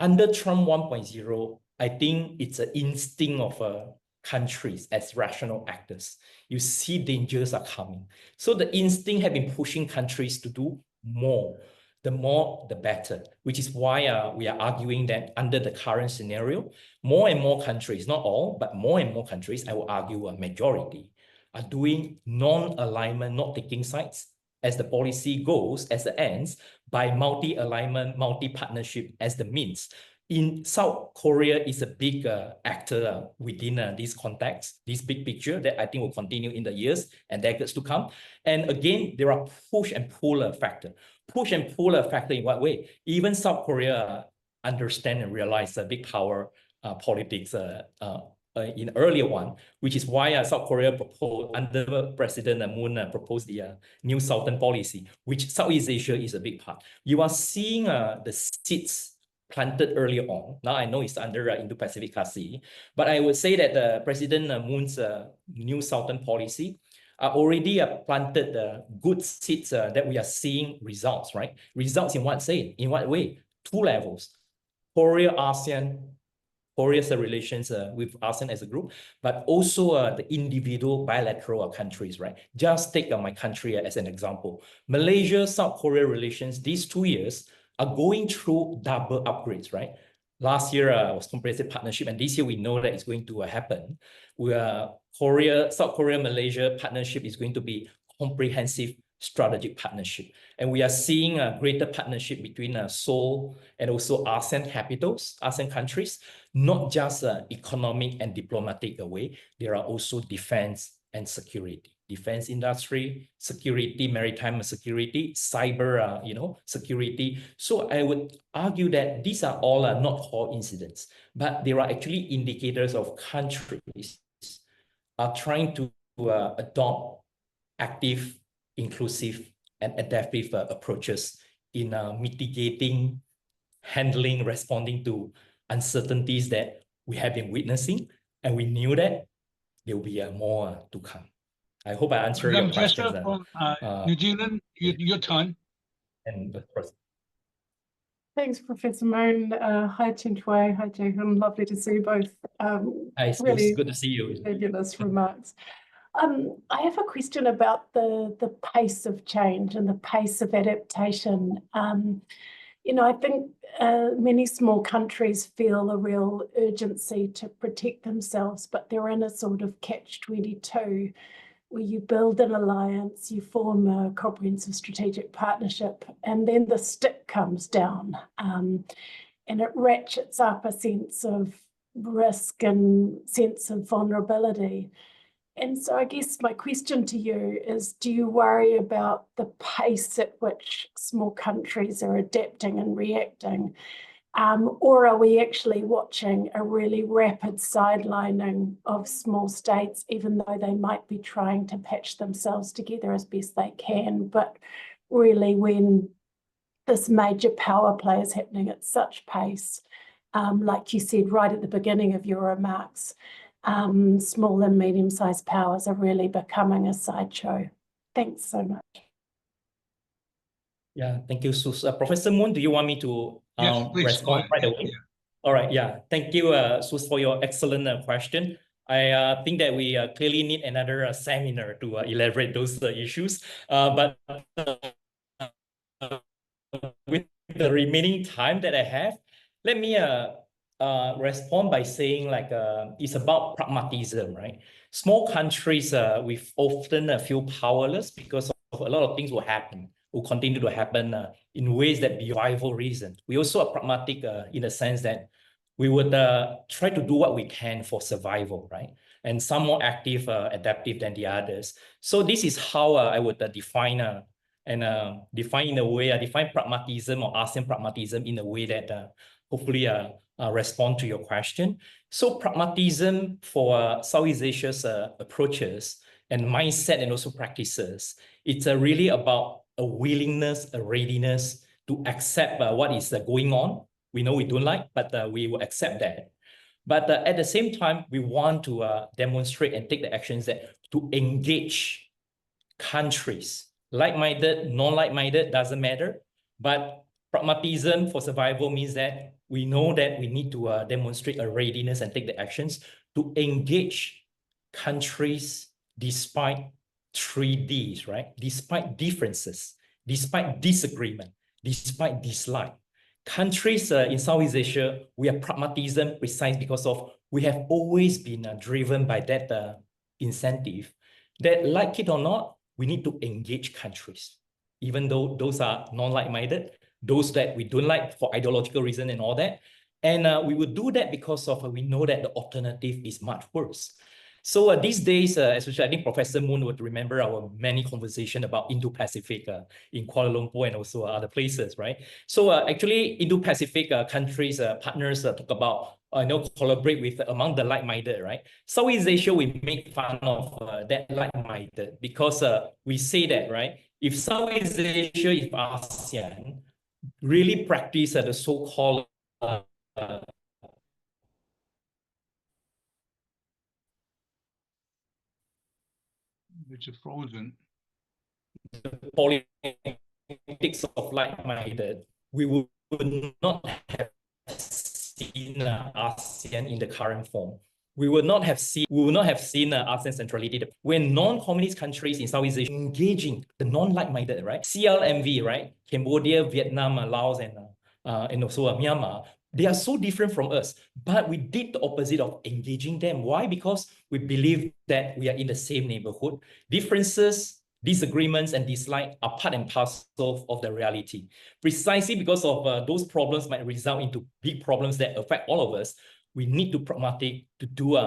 Under Trump 1.0, I think it's an instinct of countries as rational actors. You see dangers are coming. So the instinct have been pushing countries to do more. The more, the better, which is why we are arguing that under the current scenario, more and more countries, not all, but more and more countries, I will argue a majority, are doing non-alignment, not taking sides, as the policy goes, as the ends, by multi-alignment, multi-partnership as the means. In South Korea is a big actor within this context, this big picture that I think will continue in the years and decades to come. And again, there are push and pull factor. Push and pull factor in what way? Even South Korea understand and realize the big power politics in earlier one, which is why South Korea proposed, under President Moon proposed the new Southern policy, which Southeast Asia is a big part. You are seeing the seeds planted earlier on. Now I know it's under Indo-Pacific Sea, but I would say that President Moon's new Southern policy already planted good seeds that we are seeing results, right? Results in what way? Two levels. Korea, ASEAN, Korea's relations with ASEAN as a group, but also the individual bilateral countries, right? Just take my country as an example. Malaysia, South Korea relations, these 2 years are going through double upgrades, right? Last year was comprehensive partnership, and this year we know that it's going to happen. South Korea, Malaysia partnership is going to be comprehensive strategic partnership. And we are seeing a greater partnership between Seoul and also ASEAN capitals, ASEAN countries, not just economic and diplomatic way. There are also defense and security, defense industry, security, maritime security, cyber, security. So I would argue that these are all not coincidence, but there are actually indicators of countries are trying to adopt active, inclusive, and adaptive approaches in mitigating, handling, responding to uncertainties that we have been witnessing, and we knew that there will be more to come. I hope I answered your questions. From New Zealand, your turn. And thanks, Professor Moon. Hi, Cheng-Chwee. Hi, Jaehyon. Lovely to see you both. Hi, really good to see you. Fabulous remarks. I have a question about the pace of change and the pace of adaptation. I think many small countries feel a real urgency to protect themselves, but they're in a sort of catch-22 where you build an alliance, you form a comprehensive strategic partnership, and then the stick comes down and it ratchets up a sense of risk and sense of vulnerability. And so I guess my question to you is, do you worry about the pace at which small countries are adapting and reacting? Or are we actually watching a really rapid sidelining of small states, even though they might be trying to patch themselves together as best they can? But really, when this major power play is happening at such pace, like you said right at the beginning of your remarks, small and medium-sized powers are really becoming a sideshow. Thanks so much. Yeah, thank you, Sus. Professor Moon, do you want me to respond right away? Yeah. All right, yeah. Thank you, Sus, for your excellent question. I think that we clearly need another seminar to elaborate those issues. But with the remaining time that I have, let me respond by saying it's about pragmatism, right? Small countries we often feel powerless because of a lot of things will continue to happen in ways that be survival reason. We also are pragmatic in the sense that we would try to do what we can for survival, right? And some more active, adaptive than the others. So this is how I would define pragmatism or ASEAN pragmatism in a way that hopefully respond to your question. So pragmatism for Southeast Asia's approaches and mindset and also practices, it's really about a willingness, a readiness to accept what is going on. We know we don't like, but we will accept that. But at the same time, we want to demonstrate and take the actions that to engage countries, like-minded, non-like-minded, doesn't matter. But pragmatism for survival means that we know that we need to demonstrate a readiness and take the actions to engage countries despite 3Ds, right? Despite differences, despite disagreement, despite dislike. Countries in Southeast Asia, we are pragmatism precise because of we have always been driven by that incentive that, like it or not, we need to engage countries, even though those are non-like-minded, those that we don't like for ideological reason and all that. And we would do that because of we know that the alternative is much worse. So these days, especially I think Professor Moon would remember our many conversations about Indo-Pacific in Kuala Lumpur and also other places, right? So actually, Indo-Pacific countries, partners talk about collaborate with among the like-minded, right? Southeast Asia, we make fun of that like-minded because we say that, right? If Southeast Asia, if ASEAN really practice the so-called which is frozen. Politics of like-minded, we would not have seen ASEAN in the current form. We would not have seen ASEAN centrality. When non-communist countries in Southeast Asia engaging the non-like-minded, right? CLMV, right? Cambodia, Vietnam, Laos, and also Myanmar. They are so different from us, but we did the opposite of engaging them. Why? Because we believe that we are in the same neighborhood. Differences, disagreements, and dislike are part and parcel of the reality. Precisely because of those problems might result into big problems that affect all of us, we need to do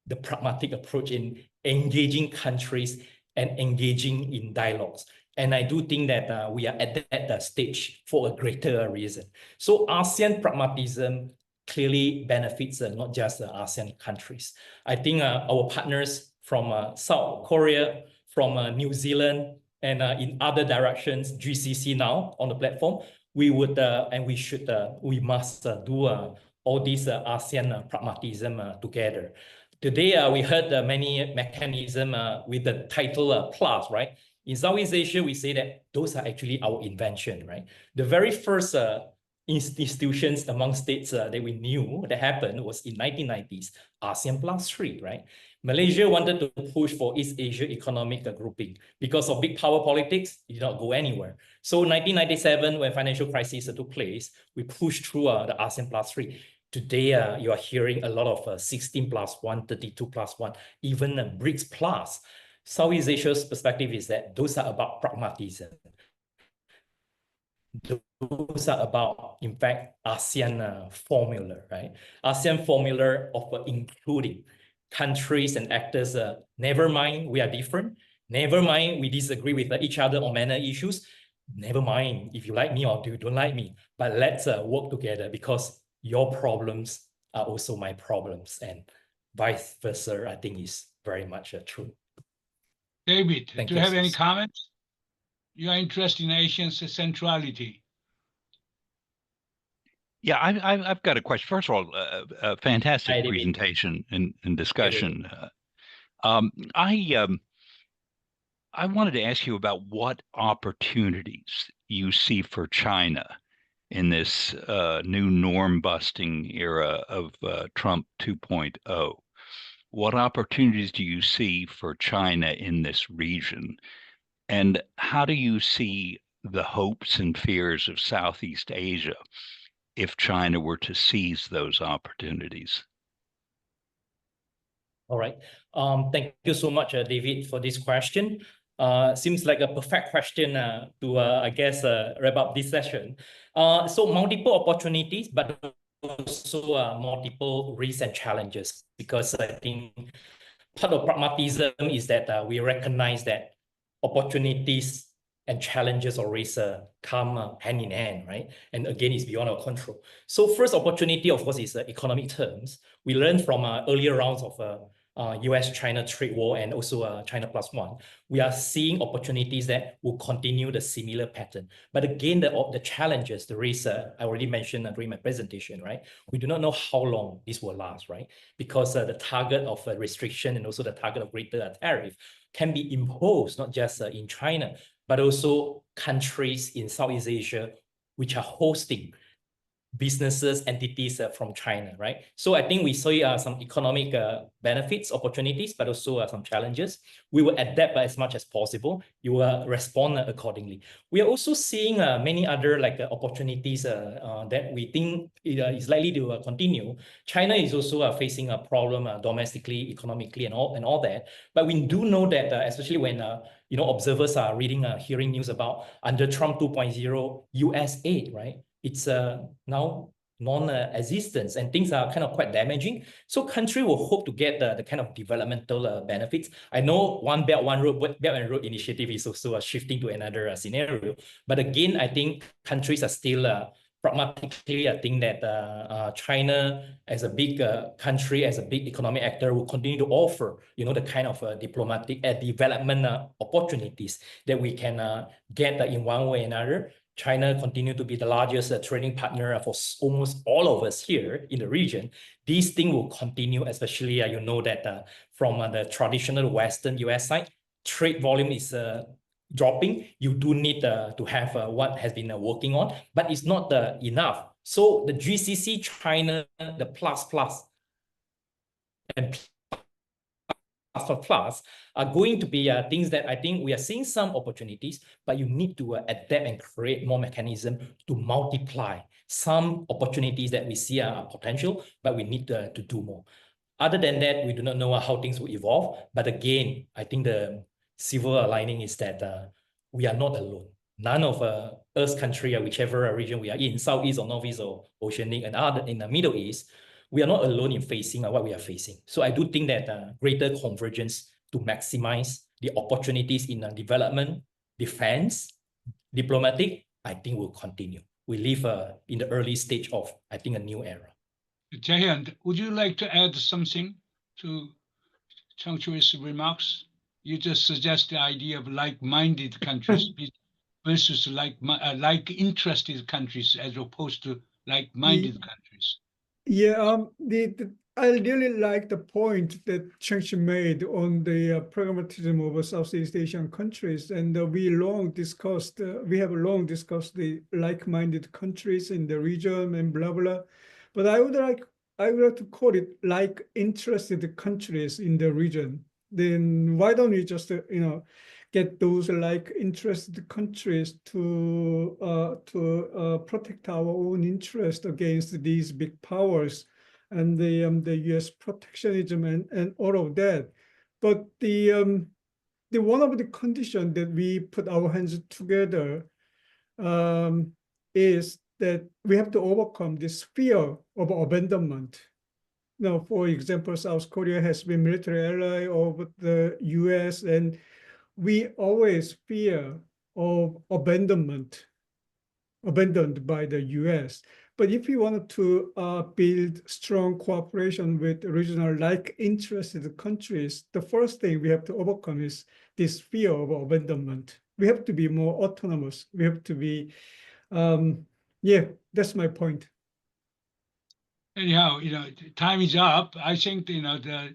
the pragmatic approach in engaging countries and engaging in dialogues. And I do think that we are at that stage for a greater reason. So ASEAN pragmatism clearly benefits not just ASEAN countries. I think our partners from South Korea, from New Zealand, and in other directions, GCC now on the platform, we would and we should, we must do all these ASEAN pragmatism together. Today, we heard many mechanisms with the title plus, right? In Southeast Asia, we say that those are actually our invention, right? The very first institutions among states that we knew that happened was in 1990s, ASEAN plus 3, right? Malaysia wanted to push for East Asia economic grouping. Because of big power politics, it did not go anywhere. So 1997, when financial crisis took place, we pushed through the ASEAN plus 3. Today, you are hearing a lot of 16 plus 1, 32 plus 1, even BRICS plus. Southeast Asia's perspective is that those are about pragmatism. Those are about, in fact, ASEAN formula, right? ASEAN formula of including countries and actors. Never mind, we are different. Never mind, we disagree with each other on many issues. Never mind if you like me or you don't like me. But let's work together because your problems are also my problems, and vice versa, I think is very much true. David, do you have any Sis. comments? You are interested in Asian centrality. Yeah, I've got a question. First of all, a fantastic Hi, David. presentation and discussion. I wanted to ask you about what opportunities you see for China in this new norm-busting era of Trump 2.0. What opportunities do you see for China in this region? And how do you see the hopes and fears of Southeast Asia if China were to seize those opportunities? All right. Thank you so much, David, for this question. Seems like a perfect question to, I guess, wrap up this session. So multiple opportunities, but also multiple risks and challenges, because I think part of pragmatism is that we recognize that opportunities and challenges always come hand in hand, right? And again, it's beyond our control. So first opportunity, of course, is economic terms. We learned from earlier rounds of US-China trade war and also China +1. We are seeing opportunities that will continue the similar pattern. But again, the challenges, the risk, I already mentioned during my presentation, right? We do not know how long this will last, right? Because the target of restriction and also the target of greater tariff can be imposed, not just in China, but also countries in Southeast Asia, which are hosting businesses, entities from China, right? So I think we saw some economic benefits, opportunities, but also some challenges. We will adapt as much as possible. You will respond accordingly. We are also seeing many other opportunities that we think is likely to continue. China is also facing a problem domestically, economically, and all that. But we do know that, especially when observers are reading, hearing news about under Trump 2.0 US aid, right? It's now non-existent, and things are kind of quite damaging. So country will hope to get the kind of developmental benefits. I know One Belt, One Road, Belt and Road initiative is also shifting to another scenario. But again, I think countries are still pragmatically, I think that China, as a big country, as a big economic actor, will continue to offer, the kind of diplomatic development opportunities that we can get in one way or another. China continue to be the largest trading partner for almost all of us here in the region. These things will continue, especially that from the traditional Western US side, trade volume is dropping. You do need to have what has been working on, but it's not enough. So the GCC, China, the plus and plus are going to be things that I think we are seeing some opportunities, but you need to adapt and create more mechanism to multiply some opportunities that we see are potential, but we need to do more. Other than that, we do not know how things will evolve. But again, I think the silver lining is that we are not alone. None of us country, whichever region we are in, Southeast or Northeast or Oceanic and other in the Middle East, we are not alone in facing what we are facing. So I do think that greater convergence to maximize the opportunities in development, defense, diplomatic, I think will continue. We live in the early stage of, I think, a new era. Jaehyon, would you like to add something to Cheng-Chwee's remarks? You just suggest the idea of like-minded countries versus like-interested countries as opposed to like-minded countries. Yeah, I really like the point that Cheng-Chwee made on the pragmatism of Southeast Asian countries, and we have long discussed the like-minded countries in the region and blah blah. But I would like to call it like-interested countries in the region. Then why don't we just get those like-interested countries to protect our own interest against these big powers and the U.S. protectionism and all of that. But the one of the conditions that we put our hands together is that we have to overcome this fear of abandonment. Now, for example, South Korea has been military ally of the U.S. and we always fear of abandoned by the U.S. But if we wanted to build strong cooperation with regional like-interested countries, the first thing we have to overcome is this fear of abandonment. We have to be more autonomous. We have to be, yeah, that's my point. Anyhow, time is up. I think the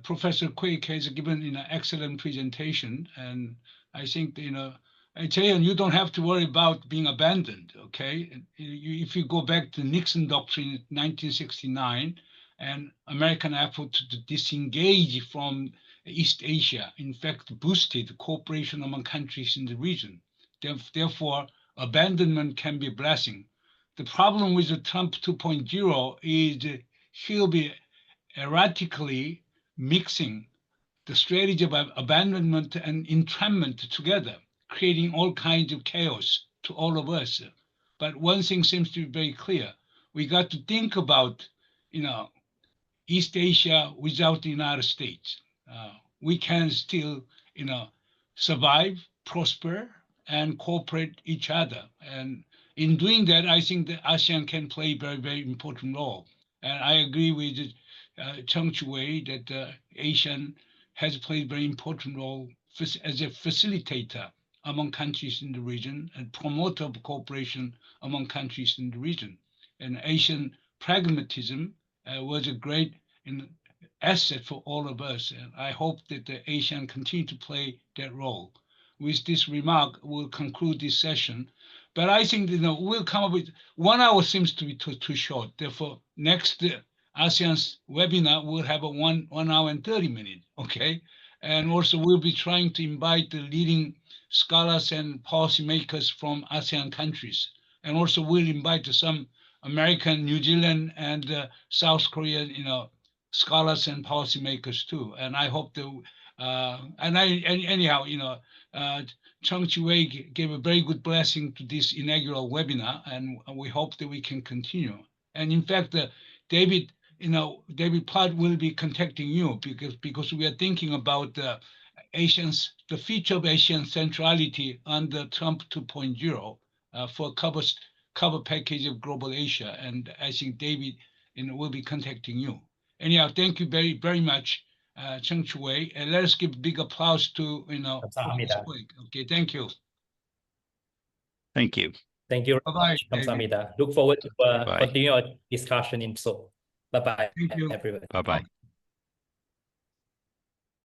Professor Kuik has given an excellent presentation, and I think Jaehyon, you don't have to worry about being abandoned. Okay, if you go back to Nixon doctrine in 1969 and American effort to disengage from East Asia, in fact, boosted cooperation among countries in the region. Therefore, abandonment can be a blessing. The problem with the Trump 2.0 is he'll be erratically mixing the strategy of abandonment and entrapment together, creating all kinds of chaos to all of us. But one thing seems to be very clear. We got to think about, East Asia without the United States. We can still, survive, prosper, and cooperate each other. And in doing that, I think the ASEAN can play a very, very important role. And I agree with Cheng-Chwee that ASEAN has played a very important role as a facilitator among countries in the region and promoter of cooperation among countries in the region. And Asian pragmatism was a great asset for all of us. And I hope that the ASEAN continue to play that role. With this remark, we'll conclude this session. But I think we'll come up with 1 hour seems to be too short. Therefore, next ASEAN's webinar will have a 1 hour and 30 minutes. Okay, and also we'll be trying to invite the leading scholars and policymakers from ASEAN countries, and also we'll invite some American, New Zealand, and South Korean, scholars and policymakers too. And I hope that, Chung-Chwee gave a very good blessing to this inaugural webinar, and we hope that we can continue. And in fact, David Platt will be contacting you because we are thinking about the future of Asian centrality under Trump 2.0 for cover package of global Asia. And I think David will be contacting you. Anyhow, thank you very, very much, Cheng-Chwee. And let us give big applause to 감사합니다. Okay, thank you. Thank you. Thank you. Bye-bye. 감사합니다. Look forward to continue our discussion in Seoul. Bye-bye, Thank you. everyone. Bye-bye.